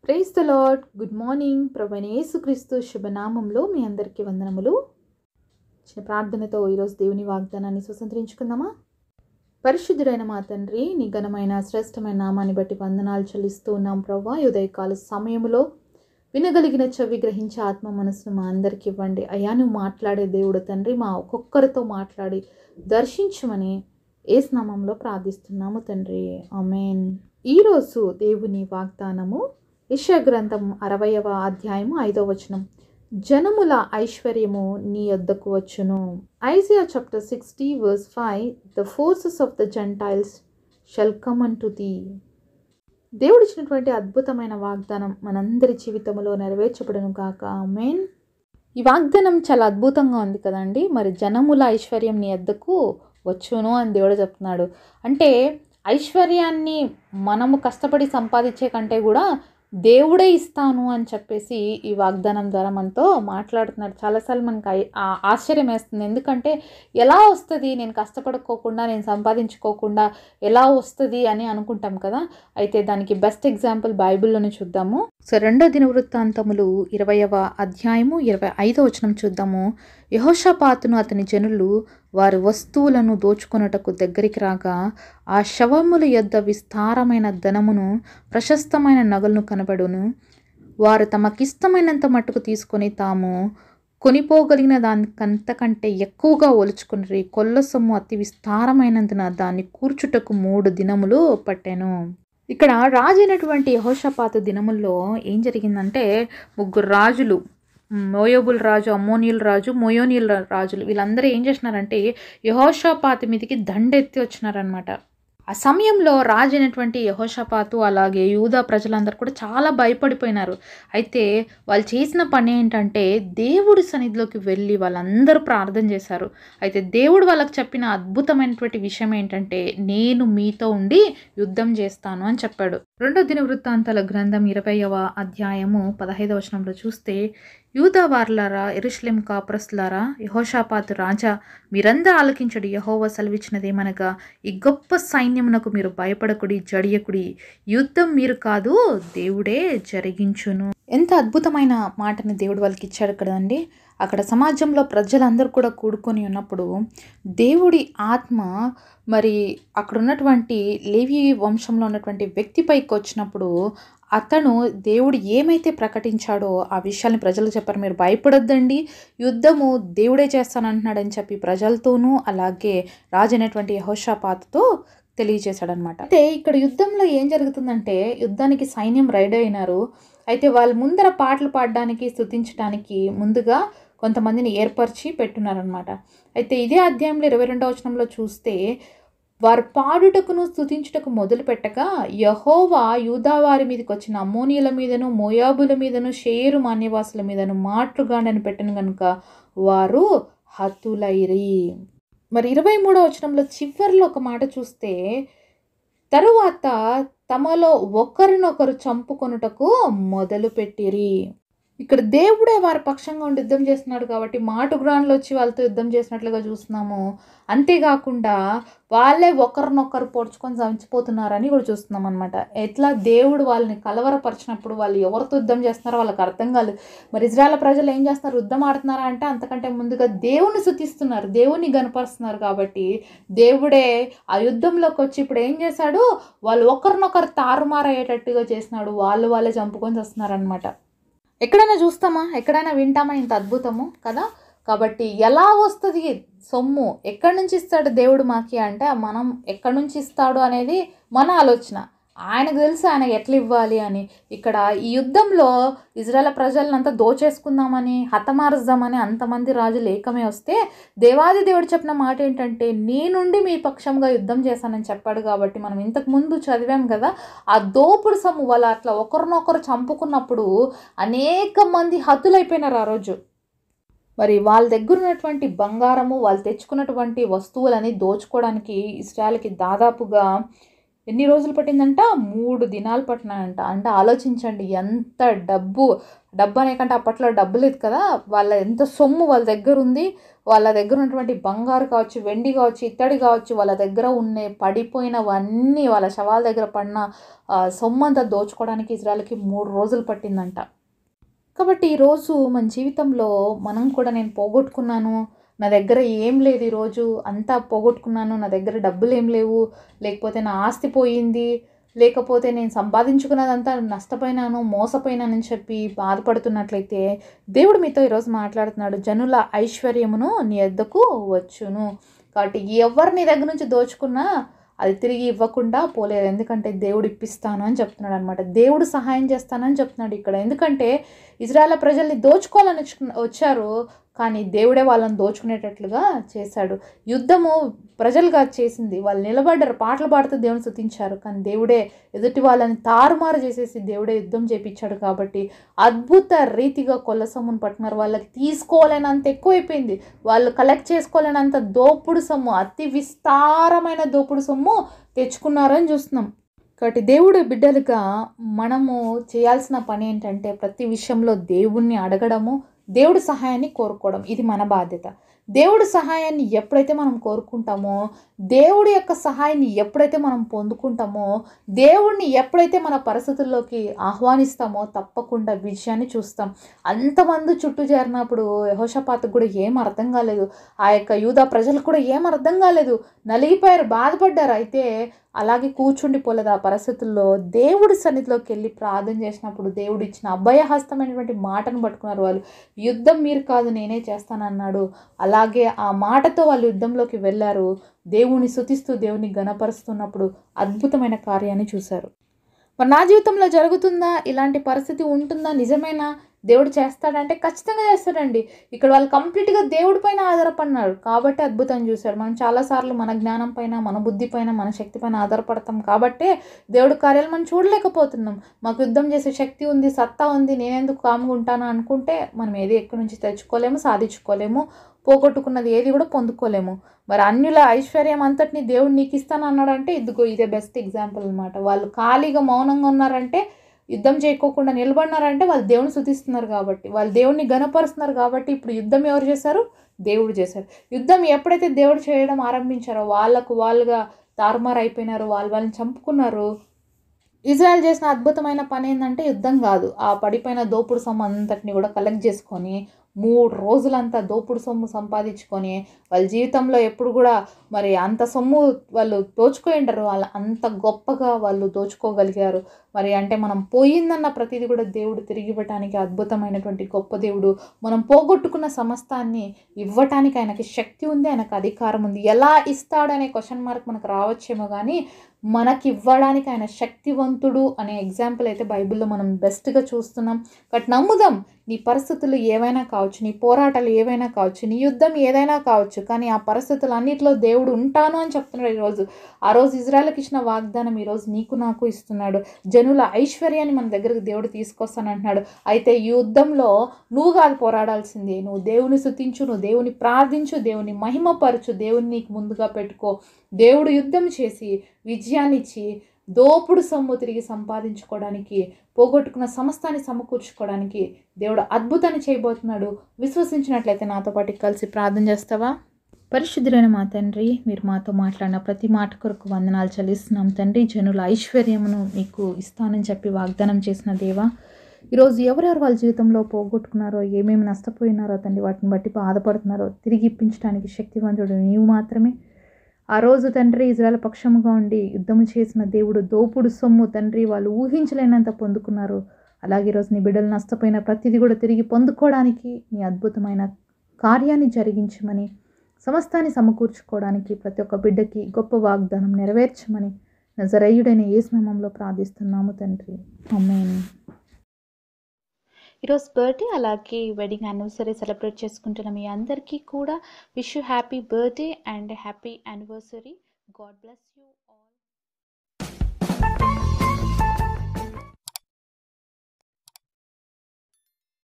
Praise the lord. Good morning. ప్రభువైన యేసుక్రీస్తు శుభనామంలో మీ అందరికీ వందనములు. చిన్న ప్రార్థనతో ఈరోజు దేవుని వాగ్దానాన్ని స్వతంత్రించుకుందామా? పరిశుద్ధుడైన మా తండ్రి, నీ ఘనమైన శ్రేష్టమైన నామాన్ని బట్టి వందనాలు చెల్లిస్తూ ఉన్నాం ప్రభువా. ఉదయకాల సమయంలో వినగలిగిన చెవి గ్రహించే ఆత్మ మనసును మా అందరికి ఇవ్వండి అయ్యా. నువ్వు మాట్లాడే దేవుడు తండ్రి, మా ఒక్కొక్కరితో మాట్లాడి దర్శించమని యేసు నామంలో ప్రార్థిస్తున్నాము తండ్రి, ఆమేన్. ఈరోజు దేవుని వాగ్దానము యెషయా గ్రంథం 60వ అధ్యాయము 5వ వచనం. జనముల ఐశ్వర్యము నీ యొద్దకు వచ్చును. Isaiah chapter 60 verse 5. The forces of the Gentiles shall come unto thee. దేవుడు ఇచ్చినటువంటి అద్భుతమైన వాగ్దానం మనందరి జీవితంలో నెరవేర్చబడును కాక, ఆమేన్. ఈ వాగ్దానం చాలా అద్భుతంగా ఉంది కదండి. మరి జనముల ఐశ్వర్యం నీ యొద్దకు వచ్చును అని దేవుడు చెప్తున్నాడు. అంటే ఐశ్వర్యాన్ని మనము కష్టపడి సంపాదించే కంటే కూడా దేవుడే ఇస్తాను అని చెప్పేసి ఈ వాగ్దానం ద్వారా మనతో మాట్లాడుతున్నాడు. చాలాసార్లు మనకు ఆశ్చర్యం వేస్తుంది. ఎందుకంటే ఎలా వస్తుంది, నేను కష్టపడుకోకుండా, నేను సంపాదించుకోకుండా ఎలా వస్తుంది అని అనుకుంటాం కదా. అయితే దానికి బెస్ట్ ఎగ్జాంపుల్ బైబిల్లోనే చూద్దాము. సో 2వ దినవృత్తాంతములు 20వ అధ్యాయము 25వ వచనం చూద్దాము. యెహోషాపాతును అతని జనులు వారి వస్తువులను దోచుకొనుటకు దగ్గరికి రాగా ఆ శవముల యొద్ద విస్తారమైన ధనమును ప్రశస్తమైన నగలను కనబడును. వారు తమకిష్టమైనంత మట్టుకు తీసుకొని తాము కొనిపోగలిగిన దానికంతకంటే ఎక్కువగా ఒలుచుకుని కొల్ల సొమ్ము అతి విస్తారమైనందున దాన్ని కూర్చుటకు 3 దినములు పట్టెను. ఇక్కడ రాజు అయినటువంటి యెహోషాపాతు దినముల్లో ఏం జరిగిందంటే, 3 రాజులు, మోయాబుల రాజు, అమ్మోనీయుల రాజు, మోయోనీయుల రాజులు, వీళ్ళందరూ ఏం చేసినారంటే యెహోషాపాతు మీదకి దండెత్తి వచ్చినారనమాట. ఆ సమయంలో రాజు అయినటువంటి యెహోషాపాతు అలాగే యూదా ప్రజలందరూ కూడా చాలా భయపడిపోయినారు. అయితే వాళ్ళు చేసిన పని ఏంటంటే దేవుడి సన్నిధిలోకి వెళ్ళి వాళ్ళందరూ ప్రార్థన చేశారు. అయితే దేవుడు వాళ్ళకి చెప్పిన అద్భుతమైనటువంటి విషయం ఏంటంటే, నేను మీతో ఉండి యుద్ధం చేస్తాను అని చెప్పాడు. 2వ దినవృత్తాంతాల గ్రంథం 20వ అధ్యాయము 15వ వచనంలో చూస్తే, యూదా వార్లారా, యెరూషలేము కాపురస్తులారా, యెహోషాపాతు రాజా, మీరందరూ ఆలకించడి. యెహోవా సెలవిచ్చినదేమనగా, ఈ గొప్ప సైన్యమునకు మీరు భయపడకుడి, జడియకుడి. యుద్ధం మీరు కాదు, దేవుడే జరిగించును. ఎంత అద్భుతమైన మాటని దేవుడు వాళ్ళకి ఇచ్చాడు కదండి. అక్కడ సమాజంలో ప్రజలందరూ కూడా కూడుకొని ఉన్నప్పుడు దేవుడి ఆత్మ మరి అక్కడ ఉన్నటువంటి లేవి వంశంలో ఉన్నటువంటి వ్యక్తిపైకి వచ్చినప్పుడు అతను దేవుడు ఏమైతే ప్రకటించాడో ఆ విషయాన్ని ప్రజలకు చెప్పారు. మీరు భయపడొద్దండి, యుద్ధము దేవుడే చేస్తానంటున్నాడని చెప్పి ప్రజలతోనూ అలాగే రాజు అయినటువంటి యెహోషాపాతుతో తెలియజేశాడనమాట. అయితే ఇక్కడ యుద్ధంలో ఏం జరుగుతుందంటే, యుద్ధానికి సైన్యం రెడీ అయినారు. అయితే వాళ్ళు ముందర పాటలు పాడడానికి, స్తుతించడానికి ముందుగా కొంతమందిని ఏర్పరిచి పెట్టున్నారనమాట. అయితే ఇదే అధ్యాయంలో 22వ వచనంలో చూస్తే, వారు పాడుటకును స్తుతించుటకు మొదలు పెట్టగా యెహోవా యూదా వారి మీదకి వచ్చిన అమ్మోనీయుల మీదను, మోయాబుల మీదను, షేరు మాన్యవాసుల మీదను మాట్లుగాండని పెట్టను కనుక వారు హతులైరి. మరి 23వ వచనంలో చివరిలో ఒక మాట చూస్తే, తరువాత తమలో ఒకరినొకరు చంపుకొనుటకు మొదలు పెట్టిరి. ఇక్కడ దేవుడే వారి పక్షంగా ఉండి యుద్ధం చేస్తున్నాడు కాబట్టి మాటుగ్రాన్లు వచ్చి వాళ్ళతో యుద్ధం చేసినట్లుగా చూస్తున్నాము. అంతేకాకుండా వాళ్ళే ఒకరినొకరు పొడుచుకొని చంచిపోతున్నారని కూడా చూస్తున్నాం అనమాట. ఎట్లా దేవుడు వాళ్ళని కలవరపరిచినప్పుడు వాళ్ళు ఎవరితో యుద్ధం చేస్తున్నారో వాళ్ళకి అర్థం కాలేదు. మరి ఇజ్రాయెల్ ప్రజలు ఏం చేస్తున్నారు, యుద్ధం ఆడుతున్నారా అంటే అంతకంటే ముందుగా దేవుని స్తుతిస్తున్నారు, దేవుని గనపరుస్తున్నారు. కాబట్టి దేవుడే ఆ యుద్ధంలోకి వచ్చి ఇప్పుడు ఏం చేశాడు, వాళ్ళు ఒకరినొకరు తారుమారయ్యేటట్టుగా చేసినాడు. వాళ్ళే చంపుకొని వస్తున్నారనమాట. ఎక్కడైనా చూస్తామా, ఎక్కడైనా వింటామా ఇంత అద్భుతము కదా. కాబట్టి ఎలా వస్తుంది సొమ్ము, ఎక్కడి నుంచి ఇస్తాడు దేవుడు మాకి అంటే, మనం ఎక్కడి నుంచి ఇస్తాడు అనేది మన ఆలోచన. ఆయనకు తెలుసు ఆయన ఎట్లా ఇవ్వాలి అని. ఇక్కడ ఈ యుద్ధంలో ఇజ్రాయెల్ ప్రజలనంతా దోచేసుకుందామని, హతమారుద్దామని అంతమంది రాజులు ఏకమే వస్తే దేవాది దేవుడు చెప్పిన మాట ఏంటంటే, నేనుండి మీ పక్షంగా యుద్ధం చేశానని చెప్పాడు. కాబట్టి మనం ఇంతకు ముందు చదివాం కదా, ఆ దోపుడు సొమ్ము వాళ్ళు అట్లా ఒకరినొకరు చంపుకున్నప్పుడు అనేక మంది హతులైపోయినారు ఆ రోజు. మరి వాళ్ళ దగ్గర ఉన్నటువంటి బంగారము, వాళ్ళు తెచ్చుకున్నటువంటి వస్తువులని దోచుకోవడానికి ఇశ్రాయేలుకి దాదాపుగా ఎన్ని రోజులు పట్టిందంట? 3 దినాలు పట్టినాయంట. అంటే ఆలోచించండి ఎంత డబ్బు అనే కంటే అప్పట్లో డబ్బు లేదు కదా! వాళ్ళ ఎంత సొమ్ము వాళ్ళ దగ్గరుంది. వాళ్ళ దగ్గర ఉన్నటువంటి బంగారు కావచ్చు, వెండి కావచ్చు, ఇత్తడి కావచ్చు, వాళ్ళ దగ్గర ఉన్న పడిపోయినవన్నీ వాళ్ళ శవాల దగ్గర పడిన సొమ్మంతా దోచుకోవడానికి ఇజ్రాయెల్‌కి 3 రోజులు పట్టిందంట. కాబట్టి ఈరోజు మన జీవితంలో మనం కూడా నేను పోగొట్టుకున్నాను, నా దగ్గర ఏం లేదు ఈరోజు అంతా పోగొట్టుకున్నాను, నా దగ్గర డబ్బులేం లేవు, లేకపోతే నా ఆస్తి పోయింది, లేకపోతే నేను సంపాదించుకున్నదంతా నష్టపోయినాను, మోసపోయినానని చెప్పి బాధపడుతున్నట్లయితే దేవుడు మీతో ఈరోజు మాట్లాడుతున్నాడు. జనుల ఐశ్వర్యమును నీ యొద్దకు వచ్చును. కాబట్టి ఎవరు నీ దగ్గర నుంచి దోచుకున్నా అది తిరిగి ఇవ్వకుండా పోలేదు. ఎందుకంటే దేవుడు ఇప్పిస్తాను అని చెప్తున్నాడు అనమాట. దేవుడు సహాయం చేస్తానని చెప్తున్నాడు ఇక్కడ. ఎందుకంటే ఇజ్రాయేల్ ప్రజల్ని దోచుకోవాలని వచ్చారు, కానీ దేవుడే వాళ్ళని దోచుకునేటట్లుగా చేశాడు. యుద్ధము ప్రజలుగా చేసింది, వాళ్ళు నిలబడ్డారు, పాటలు పాడుతూ దేవుని స్తుతించారు, కానీ దేవుడే ఎదుటి వాళ్ళని తారుమారు చేసేసి దేవుడే యుద్ధం చేపించాడు. కాబట్టి అద్భుత రీతిగా కొల్ల సొమ్మును పట్టుకున్నారు. వాళ్ళకి తీసుకోలేనంత ఎక్కువైపోయింది, వాళ్ళు కలెక్ట్ చేసుకోలేనంత దోపుడు సొమ్ము, అతి విస్తారమైన దోపుడు సొమ్ము తెచ్చుకున్నారని చూస్తున్నాం. కాబట్టి దేవుడు బిడ్డలుగా మనము చేయాల్సిన పని ఏంటంటే ప్రతి విషయంలో దేవుణ్ణి అడగడము, దేవుడి సహాయాన్ని కోరుకోవడం. ఇది మన బాధ్యత. దేవుడి సహాయాన్ని ఎప్పుడైతే మనం కోరుకుంటామో, దేవుడి యొక్క సహాయాన్ని ఎప్పుడైతే మనం పొందుకుంటామో, దేవుడిని ఎప్పుడైతే మన పరిస్థితుల్లోకి ఆహ్వానిస్తామో తప్పకుండా విజయాన్ని చూస్తాం. అంతమంది చుట్టూ చేరినప్పుడు యెహోషాపాతుకు కూడా ఏం అర్థం కాలేదు, ఆ యొక్క యూదా ప్రజలకు కూడా ఏం అర్థం కాలేదు, నలిగిపోయారు, బాధపడ్డారు. అయితే అలాగే కూర్చుండిపోలేదు ఆ పరిస్థితుల్లో. దేవుడి సన్నిధిలోకి వెళ్ళి ప్రార్థన చేసినప్పుడు దేవుడు ఇచ్చిన అభయహస్తమైనటువంటి మాటను పట్టుకున్నారు వాళ్ళు. యుద్ధం మీరు కాదు నేనే చేస్తానన్నాడు. అలాగే ఆ మాటతో వాళ్ళు యుద్ధంలోకి వెళ్ళారు. దేవుని స్తుతిస్తూ దేవుని ఘనపరుస్తున్నప్పుడు అద్భుతమైన కార్యాన్ని చూశారు. మరి నా జీవితంలో జరుగుతుందా, ఇలాంటి పరిస్థితి ఉంటుందా, నిజమేనా, దేవుడు చేస్తాడంటే ఖచ్చితంగా చేస్తాడండి. ఇక్కడ వాళ్ళు కంప్లీట్గా దేవుడి పైన ఆధారపడినారు కాబట్టి అద్భుతం చూశారు. మనం చాలాసార్లు మన జ్ఞానం పైన, మన బుద్ధి పైన, మన శక్తి పైన ఆధారపడతాం కాబట్టే దేవుడి కార్యాలు మనం చూడలేకపోతున్నాం. మాకు యుద్ధం చేసే శక్తి ఉంది, సత్తా ఉంది, నేనెందుకు కామ్గా ఉంటాను అనుకుంటే మనం ఏది ఎక్కడి నుంచి తెచ్చుకోలేము, సాధించుకోలేము, పోగొట్టుకున్నది ఏది కూడా పొందుకోలేము. మరి అన్యుల ఐశ్వర్యం అంతటిని దేవుడు నీకు ఇస్తాను అన్నాడంటే ఇదే బెస్ట్ ఎగ్జాంపుల్ అనమాట. వాళ్ళు ఖాళీగా మౌనంగా ఉన్నారంటే, యుద్ధం చేయకోకుండా నిలబడినారంటే వాళ్ళు దేవుని స్తుతిస్తున్నారు కాబట్టి, వాళ్ళు దేవుడిని ఘనపరుస్తున్నారు కాబట్టి ఇప్పుడు యుద్ధం ఎవరు చేశారు? దేవుడు చేశారు. యుద్ధం ఎప్పుడైతే దేవుడు చేయడం ఆరంభించారో వాళ్ళుగా తారుమారు అయిపోయినారు, వాళ్ళని చంపుకున్నారు. ఇజ్రాయెల్ చేసిన అద్భుతమైన పని ఏంటంటే యుద్ధం కాదు, ఆ పడిపోయిన దోపుడు సొమ్ము అంతటిని కూడా కలెక్ట్ చేసుకొని 3 రోజులంతా దోపుడు సొమ్ము సంపాదించుకొని వాళ్ళ జీవితంలో ఎప్పుడు కూడా మరి అంత సొమ్ము వాళ్ళు దోచుకోయింటారు. వాళ్ళు అంత గొప్పగా వాళ్ళు దోచుకోగలిగారు. మరి అంటే మనం పోయిందన్న ప్రతిదీ కూడా దేవుడు తిరిగి ఇవ్వటానికి అద్భుతమైనటువంటి గొప్ప దేవుడు. మనం పోగొట్టుకున్న సమస్తాన్ని ఇవ్వటానికి ఆయనకి శక్తి ఉంది, ఆయనకు అధికారం ఉంది. ఎలా ఇస్తాడనే క్వశ్చన్ మార్క్ మనకు రావచ్చేమో కానీ మనకి ఇవ్వడానికి ఆయన శక్తివంతుడు అనే ఎగ్జాంపుల్ అయితే బైబిల్లో మనం బెస్ట్గా చూస్తున్నాం. బట్ నమ్ముదాం, నీ పరిస్థితులు ఏవైనా కావచ్చు, నీ పోరాటాలు ఏవైనా కావచ్చు, నీ యుద్ధం ఏదైనా కావచ్చు, కానీ ఆ పరిస్థితులు అన్నింటిలో దేవుడు ఉంటాను అని చెప్తున్నాడు ఈరోజు. ఆ రోజు ఇజ్రాయెల్కి ఇచ్చిన వాగ్దానం ఈరోజు నీకు నాకు ఇస్తున్నాడు. జనుల ఐశ్వర్యాన్ని మన దగ్గరకు దేవుడు తీసుకొస్తానంటున్నాడు. అయితే ఈ యుద్ధంలో నువ్వు కాదు పోరాడాల్సింది, నువ్వు దేవుని స్తుతించు, నువ్వు దేవుని ప్రార్థించు, దేవుని మహిమపరచు, దేవుని నీకు ముందుగా పెట్టుకో. దేవుడు యుద్ధం చేసి విజయాన్నిచ్చి దోపుడు సొమ్ము తిరిగి సంపాదించుకోవడానికి, పోగొట్టుకున్న సమస్తాన్ని సమకూర్చుకోవడానికి దేవుడు అద్భుతాన్ని చేయబోతున్నాడు. విశ్వసించినట్లయితే నాతో పాటు కలిసి ప్రార్థన చేస్తావా? పరిశుద్ధులైన మా తండ్రి, మీరు మాతో మాట్లాడిన ప్రతి మాట కొరకు వందనాలు చెల్లిస్తున్నాం తండ్రి. జనుల ఐశ్వర్యమును మీకు ఇస్తానని చెప్పి వాగ్దానం చేసిన దేవా, ఈరోజు ఎవరెవరు వాళ్ళ జీవితంలో పోగొట్టుకున్నారో, ఏమేమి నష్టపోయినారో తండ్రి, వాటిని బట్టి బాధపడుతున్నారో తిరిగి ఇప్పించడానికి శక్తివంతుడు నీవు మాత్రమే. ఆ రోజు తండ్రి ఇజ్రాయెల్ పక్షముగా ఉండి యుద్ధము చేసిన దేవుడు దోపుడు సొమ్ము తండ్రి వాళ్ళు ఊహించలేనంత పొందుకున్నారు. అలాగే ఈరోజు నీ బిడ్డలు నష్టపోయిన ప్రతిదీ కూడా తిరిగి పొందుకోవడానికి నీ అద్భుతమైన కార్యాన్ని జరిగించమని, సమస్తాన్ని సమకూర్చుకోవడానికి ప్రతి ఒక్క బిడ్డకి గొప్ప వాగ్దానం నెరవేర్చమని నజరేయుడైన యేసు నామములో ప్రార్థిస్తున్నాము తండ్రి, ఆమేన్. ఈరోజు బర్త్డే అలాగే వెడ్డింగ్ యానివర్సరీ సెలబ్రేట్ చేసుకుంటున్న మీ అందరికీ కూడా wish you happy birthday and happy anniversary. God bless you all.